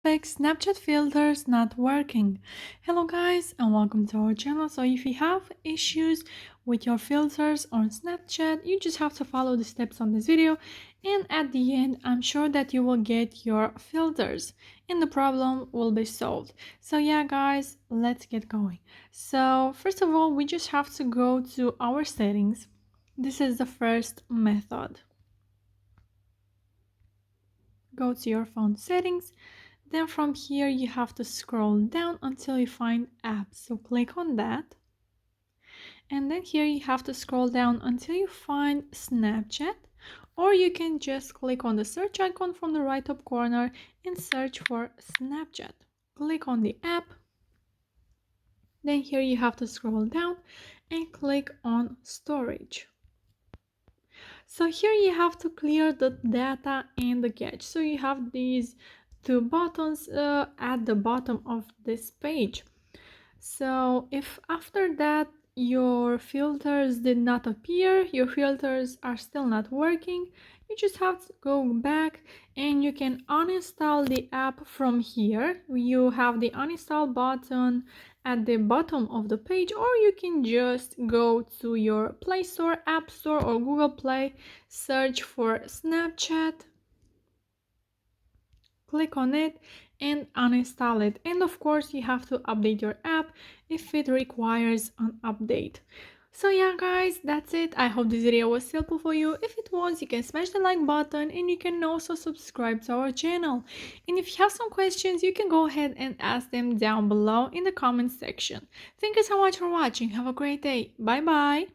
fix Snapchat filters not working. Hello guys and welcome to our channel. So if you have issues with your filters on Snapchat, you just have to follow the steps on this video, and at the end I'm sure that you will get your filters and the problem will be solved. So yeah guys, let's get going. So first of all, we just have to go to our settings. This is the first method. Go to your phone settings. Then from here you have to scroll down until you find apps. So click on that. And then here you have to scroll down until you find Snapchat. Or you can just click on the search icon from the right top corner and search for Snapchat. Click on the app. Then here you have to scroll down and click on storage. So here you have to clear the data and the cache. So you have these two buttons at the bottom of this page. So if after that your filters did not appear, your filters are still not working, you just have to go back and you can uninstall the app from here. You have the uninstall button at the bottom of the page, or you can just go to your Play Store, App Store or Google Play, search for Snapchat, click on it and uninstall it. And of course you have to update your app if it requires an update. So yeah guys, that's it. I hope this video was helpful for you. If it was, you can smash the like button and you can also subscribe to our channel. And if you have some questions, you can go ahead and ask them down below in the comment section. Thank you so much for watching. Have a great day. Bye bye.